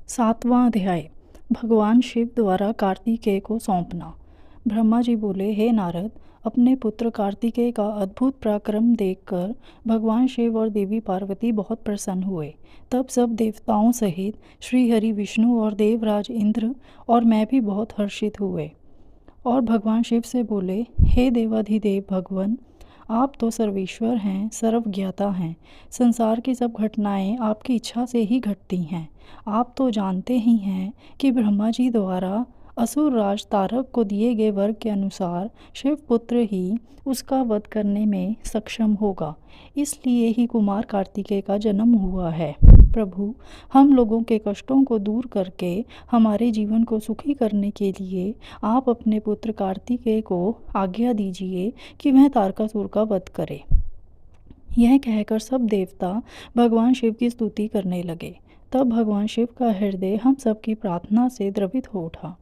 सातवां अध्याय। भगवान शिव द्वारा कार्तिकेय को सौंपना। ब्रह्मा जी बोले, हे नारद, अपने पुत्र कार्तिकेय का अद्भुत पराक्रम देखकर भगवान शिव और देवी पार्वती बहुत प्रसन्न हुए। तब सब देवताओं सहित श्री हरि विष्णु और देवराज इंद्र और मैं भी बहुत हर्षित हुए और भगवान शिव से बोले, हे देवाधिदेव भगवान, आप तो सर्वेश्वर हैं, सर्वज्ञाता हैं। संसार की सब घटनाएं आपकी इच्छा से ही घटती हैं। आप तो जानते ही हैं कि ब्रह्मा जी द्वारा असुर राज तारक को दिए गए वर के अनुसार शिव पुत्र ही उसका वध करने में सक्षम होगा। इसलिए ही कुमार कार्तिकेय का जन्म हुआ है। प्रभु, हम लोगों के कष्टों को दूर करके हमारे जीवन को सुखी करने के लिए आप अपने पुत्र कार्तिकेय को आज्ञा दीजिए कि वह तारकासुर का वध करे। यह कहकर सब देवता भगवान शिव की स्तुति करने लगे। तब भगवान शिव का हृदय हम सबकी प्रार्थना से द्रवित हो उठा।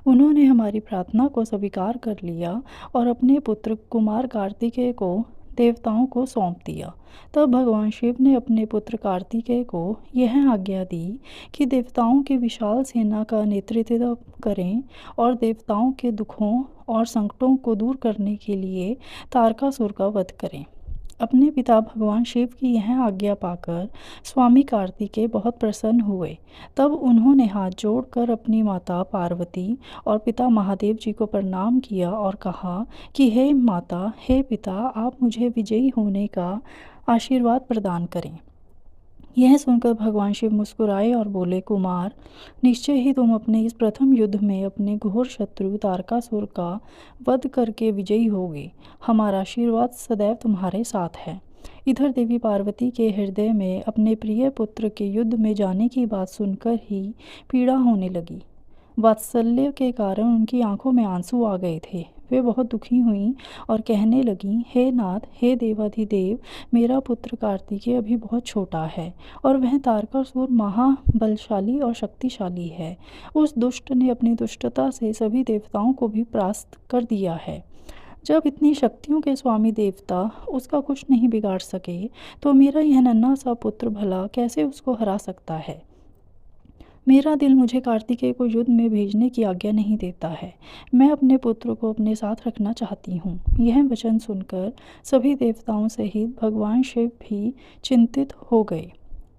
उन्होंने हमारी प्रार्थना को स्वीकार कर लिया और अपने पुत्र कुमार कार्तिकेय को देवताओं को सौंप दिया। तब भगवान शिव ने अपने पुत्र कार्तिकेय को यह आज्ञा दी कि देवताओं की विशाल सेना का नेतृत्व करें और देवताओं के दुखों और संकटों को दूर करने के लिए तारकासुर का वध करें। अपने पिता भगवान शिव की यह आज्ञा पाकर स्वामी कार्तिकेय बहुत प्रसन्न हुए। तब उन्होंने हाथ जोड़कर अपनी माता पार्वती और पिता महादेव जी को प्रणाम किया और कहा कि हे माता, हे पिता, आप मुझे विजयी होने का आशीर्वाद प्रदान करें। यह सुनकर भगवान शिव मुस्कुराए और बोले, कुमार, निश्चय ही तुम अपने इस प्रथम युद्ध में अपने घोर शत्रु तारकासुर का वध करके विजयी होगे। हमारा आशीर्वाद सदैव तुम्हारे साथ है। इधर देवी पार्वती के हृदय में अपने प्रिय पुत्र के युद्ध में जाने की बात सुनकर ही पीड़ा होने लगी। वात्सल्य के कारण उनकी आंखों में आंसू आ गए थे। वे बहुत दुखी हुईं और कहने लगीं, हे नाथ, हे देवाधिदेव, मेरा पुत्र कार्तिकेय अभी बहुत छोटा है और वह तारकासुर महाबलशाली और शक्तिशाली है। उस दुष्ट ने अपनी दुष्टता से सभी देवताओं को भी परास्त कर दिया है। जब इतनी शक्तियों के स्वामी देवता उसका कुछ नहीं बिगाड़ सके, तो मेरा यह नन्हा सा पुत्र भला कैसे उसको हरा सकता है। मेरा दिल मुझे कार्तिकेय को युद्ध में भेजने की आज्ञा नहीं देता है। मैं अपने पुत्र को अपने साथ रखना चाहती हूँ। यह वचन सुनकर सभी देवताओं सहित भगवान शिव भी चिंतित हो गए।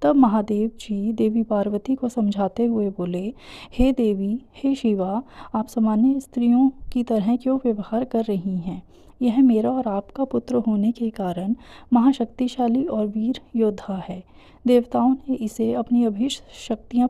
तब महादेव जी देवी पार्वती को समझाते हुए बोले, हे देवी, हे शिवा, आप सामान्य स्त्रियों की तरह क्यों व्यवहार कर रही हैं। यह मेरा और आपका पुत्र होने के कारण महाशक्तिशाली और वीर योद्धा है। देवताओं ने इसे अपनी अभीष्ट शक्तियाँ